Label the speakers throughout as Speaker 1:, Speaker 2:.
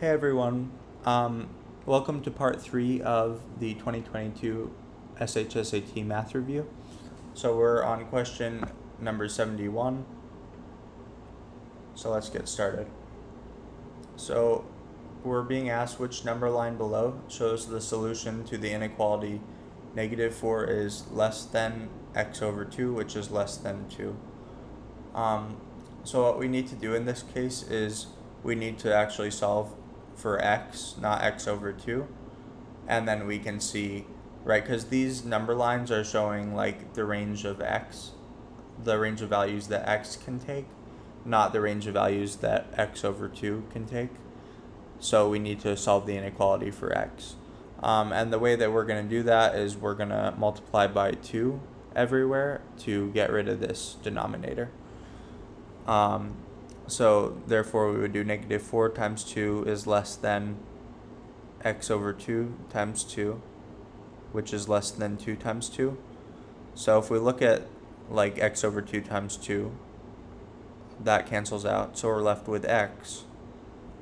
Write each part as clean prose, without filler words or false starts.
Speaker 1: Hey everyone, welcome to part 3 of the 2022 SHSAT math review. So we're on question number 71, so let's get started. So we're being asked which number line below shows the solution to the inequality -4 is less than x over 2, which is less than 2. So what we need to do in this case is we need to actually solve for x, not x over 2, and then we can see, right, because these number lines are showing like the range of x, the range of values that x can take, not the range of values that x over 2 can take. So we need to solve the inequality for x. And the way that we're going to do that is we're going to multiply by 2 everywhere to get rid of this denominator. So therefore we would do -4 times 2 is less than x over 2 times 2, which is less than 2 times 2. So if we look at like x over 2 times 2, that cancels out. So we're left with x,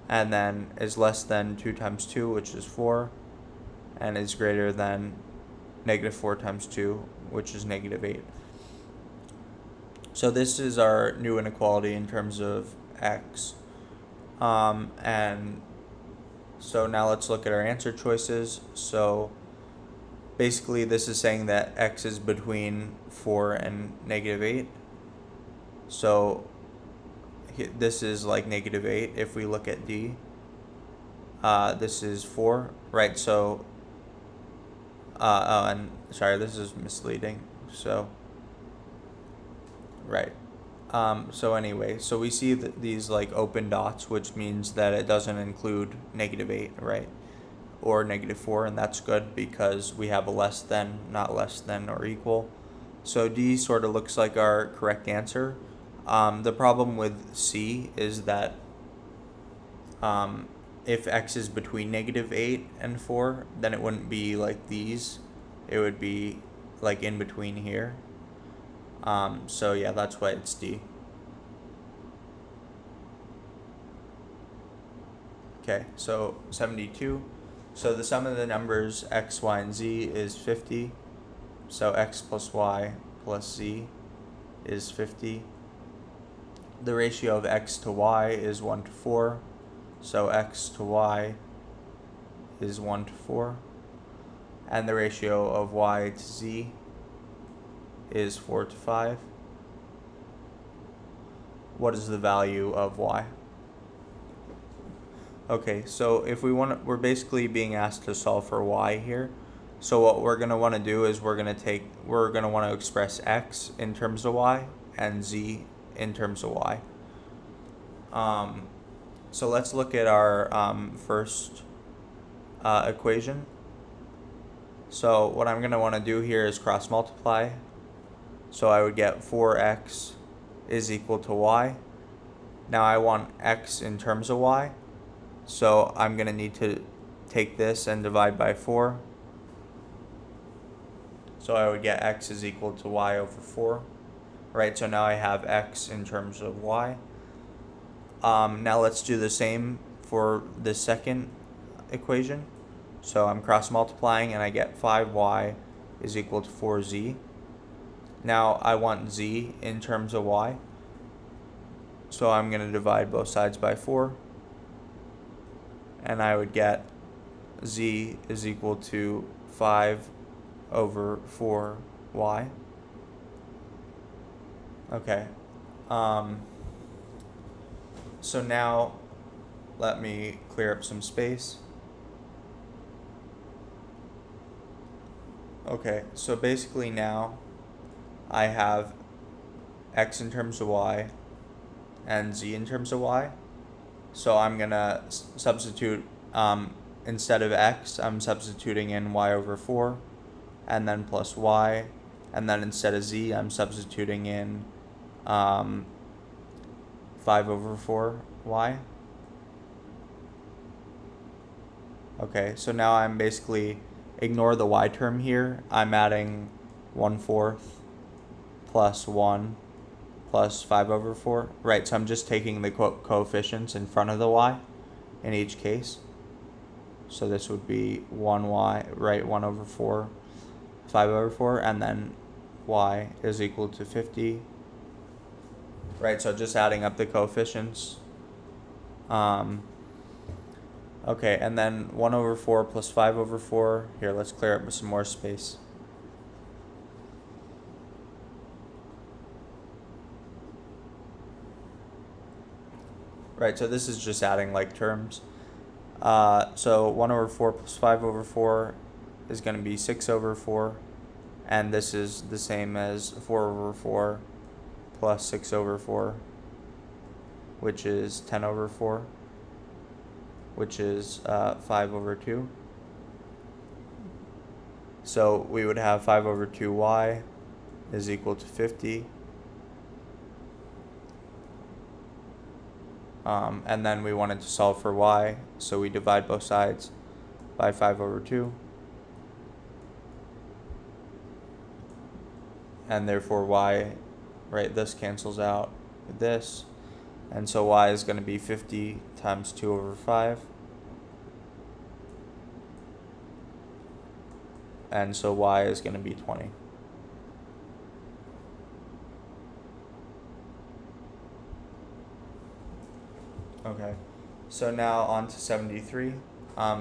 Speaker 1: and then is less than 2 times 2, which is 4, and is greater than -4 times 2, which is -8. So this is our new inequality in terms of x. And so now let's look at our answer choices. So basically this is saying that x is between 4 and -8. So this is like -8. If we look at D, this is 4, right? So, and sorry, this is misleading. So, right. So anyway, so we see these like open dots, which means that it doesn't include -8, right? Or -4, and that's good because we have a less than, not less than or equal. So D sort of looks like our correct answer. The problem with C is that if x is between -8 and 4, then it wouldn't be like these. It would be like in between here. So yeah, that's why it's D. Okay, so 72. So the sum of the numbers x, y, and z is 50. So x plus y plus z is 50. The ratio of x to y is 1 to 4. So x to y is 1 to 4. And the ratio of y to z is 4 to 5. What is the value of y? Okay, so if we're basically being asked to solve for y here. So what we're going to want to do is we're going to want to express x in terms of y and z in terms of y. So let's look at our first equation. So what I'm going to want to do here is cross multiply. So I would get 4x is equal to y. Now I want x in terms of y. So I'm going to need to take this and divide by 4. So I would get x is equal to y over 4. Right, so now I have x in terms of y. Now let's do the same for the second equation. So I'm cross multiplying and I get 5y is equal to 4z. Now I want z in terms of y. So I'm going to divide both sides by 4. And I would get z is equal to 5 over 4y. Okay. So now let me clear up some space. Okay, so basically now I have x in terms of y and z in terms of y. So I'm going to substitute, instead of x, I'm substituting in y over 4, and then plus y, and then instead of z, I'm substituting in 5 over 4y. Okay, so now I'm basically, ignore the y term here, I'm adding 1/4 plus 1 plus 5 over 4. Right, so I'm just taking the coefficients in front of the y. in each case. So this would be 1y, right, 1 over 4, 5 over 4, and then y is equal to 50. Right, so just adding up the coefficients. Okay, and then 1 over 4 plus 5 over 4. Here, let's clear up with some more space. Right, so this is just adding like terms. So 1 over 4 plus 5 over 4 is going to be 6 over 4. And this is the same as 4 over 4 plus 6 over 4, which is 10 over 4, which is 5 over 2. So we would have 5 over 2y is equal to 50. And then we wanted to solve for y, so we divide both sides by 5 over 2. And therefore y, right, this cancels out with this. And so y is going to be 50 times 2 over 5. And so y is going to be 20. Okay, so now on to 73.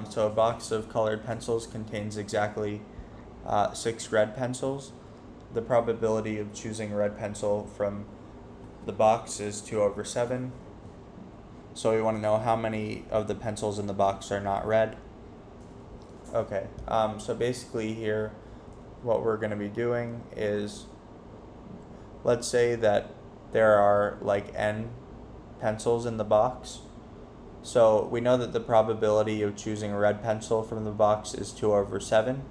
Speaker 1: So a box of colored pencils contains exactly 6 red pencils. The probability of choosing a red pencil from the box is 2 over 7. So we want to know how many of the pencils in the box are not red. Okay, so basically here what we're going to be doing is, let's say that there are like n pencils in the box. So we know that the probability of choosing a red pencil from the box is 2 over 7.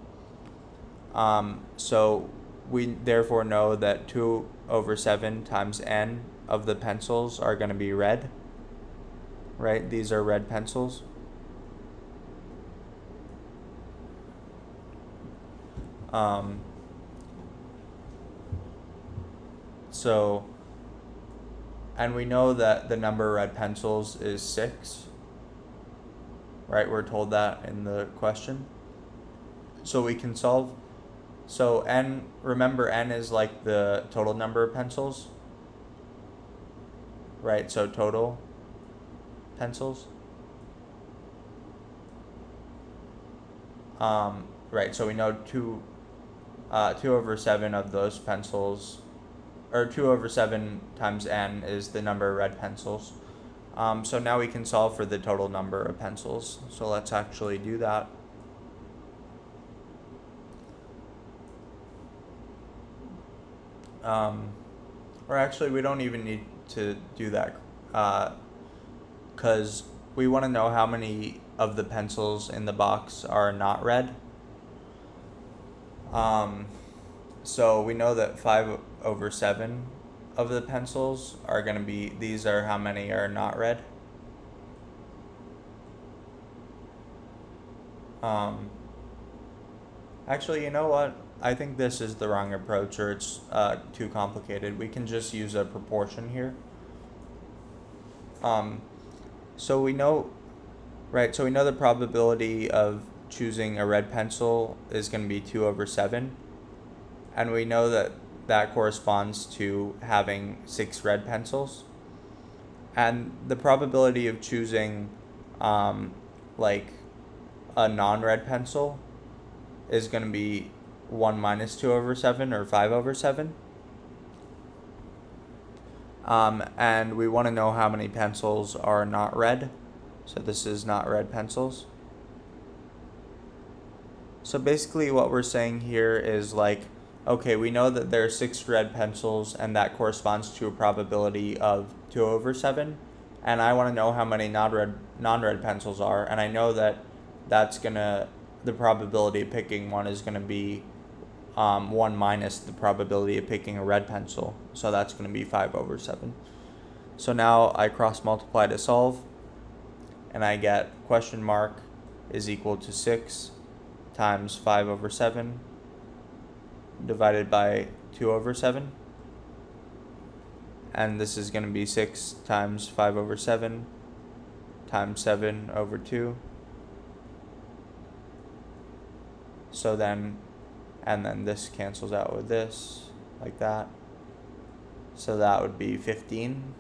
Speaker 1: So we therefore know that 2 over 7 times n of the pencils are going to be red. Right? These are red pencils. And we know that the number of red pencils is 6, right? We're told that in the question. So we can solve. So n, remember n is like the total number of pencils, right? So total pencils. Right, so we know 2 over 7 of those pencils, or 2 over 7 times n is the number of red pencils. So now we can solve for the total number of pencils. So let's actually do that. Or actually we don't even need to do that, because we want to know how many of the pencils in the box are not red. So we know that 5 over 7 of the pencils are going to be, these are how many are not red. Actually, you know what? I think this is the wrong approach, or it's too complicated. We can just use a proportion here. So we know, right, so we know the probability of choosing a red pencil is going to be 2 over 7. And we know that that corresponds to having 6 red pencils. And the probability of choosing like a non-red pencil is going to be 1 minus 2 over 7, or 5 over 7. And we want to know how many pencils are not red. So this is not red pencils. So basically what we're saying here is like, okay, we know that there are 6 red pencils, and that corresponds to a probability of 2 over 7. And I want to know how many non-red pencils are, and I know that the probability of picking one is going to be 1 minus the probability of picking a red pencil. So that's going to be 5 over 7. So now I cross multiply to solve, and I get question mark is equal to 6 times 5 over 7 divided by 2 over 7. And this is going to be 6 times 5 over 7 times 7 over 2. So then, and then this cancels out with this, like that. So that would be 15,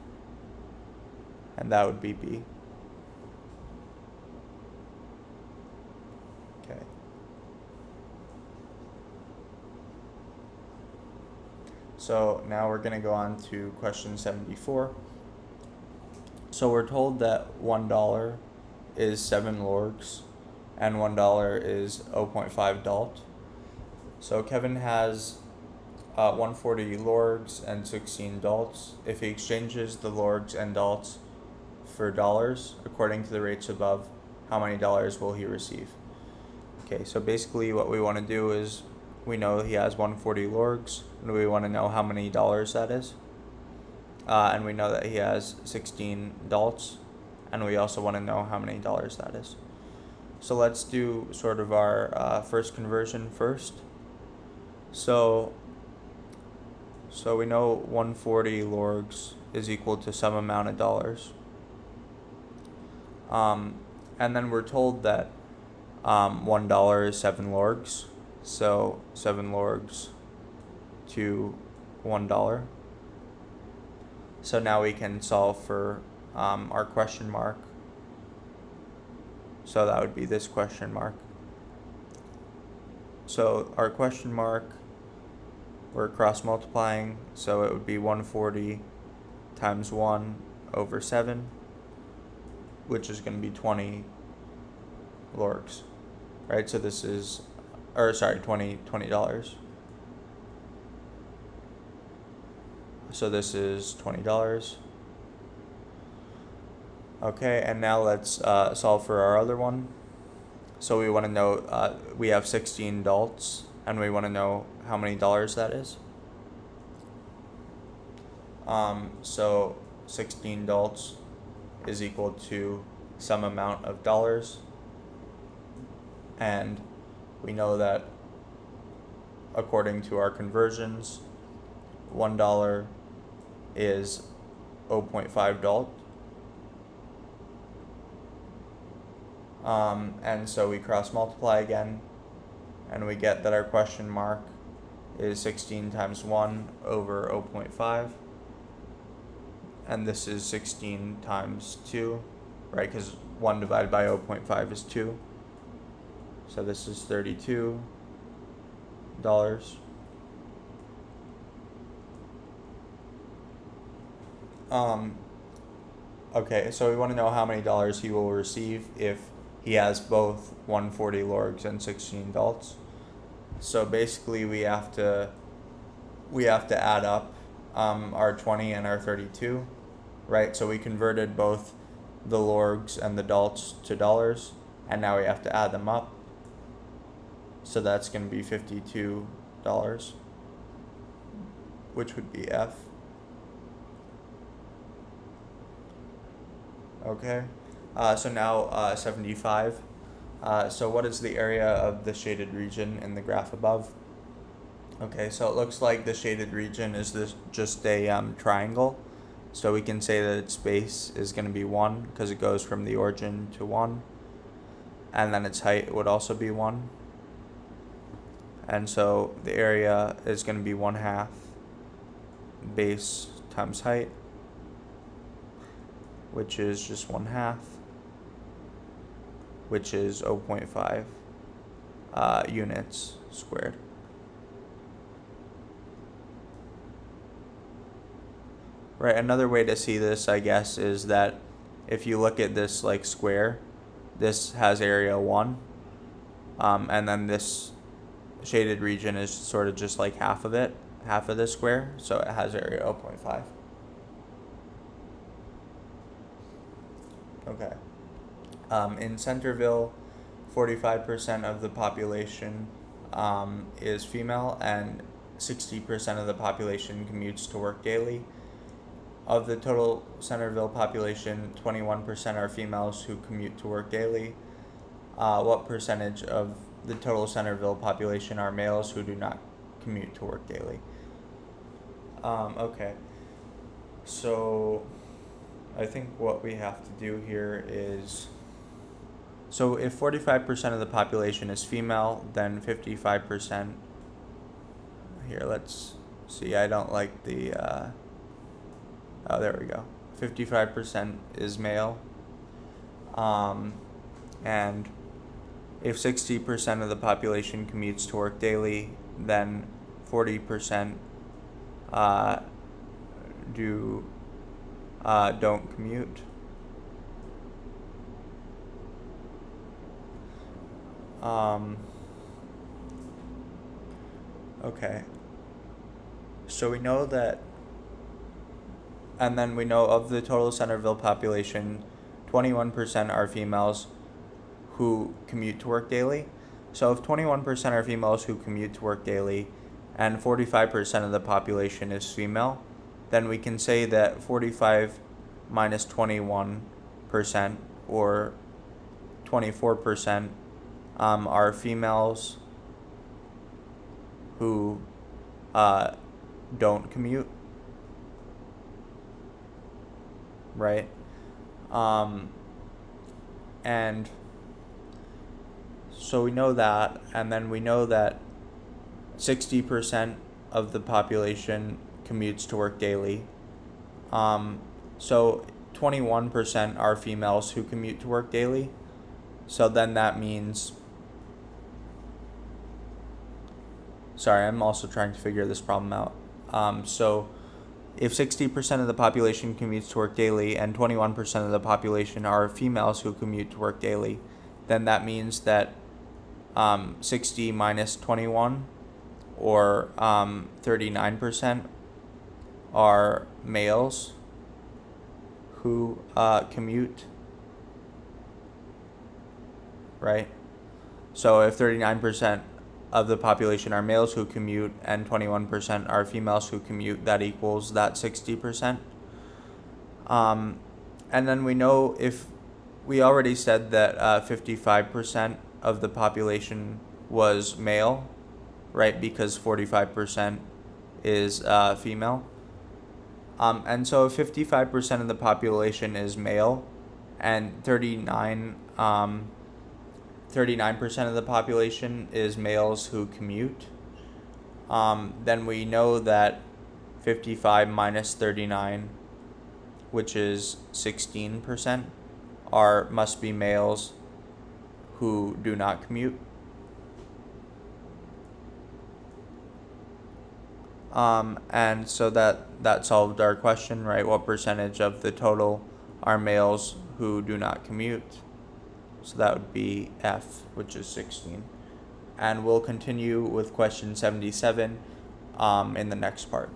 Speaker 1: and that would be B. Okay. So now we're going to go on to question 74. So we're told that $1 is 7 lorgs and $1 is 0.5 dalt. So Kevin has 140 lorgs and 16 dalts. If he exchanges the lorgs and dalts for dollars according to the rates above, how many dollars will he receive? Okay, so basically what we want to do is we know he has 140 lorgs, and we want to know how many dollars that is. And we know that he has 16 dalts, and we also want to know how many dollars that is. So let's do sort of our first conversion first. So we know 140 lorgs is equal to some amount of dollars. And then we're told that $1 is 7 lorgs. So 7 lorgs to $1. So now we can solve for our question mark. So that would be this question mark. So our question mark, we're cross multiplying, so it would be 140 times 1 over 7, which is going to be 20 lorgs, right? So this is, $20. So this is $20. Okay, and now let's solve for our other one. So we want to know, we have 16 dalts, and we want to know how many dollars that is. So 16 dalts is equal to some amount of dollars, and we know that according to our conversions, $1 is 0.5 dalt. And so we cross multiply again, and we get that our question mark is 16 times 1 over 0.5, and this is 16 times 2, right, because 1 divided by 0.5 is 2, so this is $32. Okay, so we want to know how many dollars he will receive if he has both 140 lorgs and 16 dalts. So basically we have to add up our 20 and our 32, right? So we converted both the lorgs and the dalts to dollars, and now we have to add them up. So that's going to be $52, which would be F. Okay, so now 75. So what is the area of the shaded region in the graph above? Okay, so it looks like the shaded region is just a triangle. So we can say that its base is going to be 1 because it goes from the origin to 1. And then its height would also be 1. And so the area is going to be 1/2 base times height, which is just 1/2, which is 0.5 units squared. Right, another way to see this, I guess, is that if you look at this like square, this has area 1, and then this shaded region is sort of just like half of it, half of this square, so it has area 0.5. Okay. In Centerville, 45% of the population is female, and 60% of the population commutes to work daily. Of the total Centerville population, 21% are females who commute to work daily. What percentage of the total Centerville population are males who do not commute to work daily? Okay. So, I think what we have to do here is, so if 45% of the population is female, then 55%, here, let's see, I don't like the, oh, there we go. 55% is male. And if 60% of the population commutes to work daily, then 40% don't commute. Okay. So we know that, and then we know of the total Centerville population, 21% are females who commute to work daily. So if 21% are females who commute to work daily and 45% of the population is female, then we can say that 45 minus 21% or 24% are females who don't commute, right? And so we know that, and then we know that 60% of the population commutes to work daily. So 21% are females who commute to work daily. So then that means, sorry, I'm also trying to figure this problem out. So if 60% of the population commutes to work daily and 21% of the population are females who commute to work daily, then that means that 60 minus 21, or 39%, are males who commute, right? So if 39% of the population are males who commute and 21% are females who commute, that equals that 60%. And then we know, if we already said that 55% of the population was male, right? Because 45% is female. And so if 55% of the population is male and 39% of the population is males who commute, then we know that 55 minus 39, which is 16%, must be males who do not commute. And so that solved our question, right? What percentage of the total are males who do not commute? So that would be F, which is 16. And we'll continue with question 77 in the next part.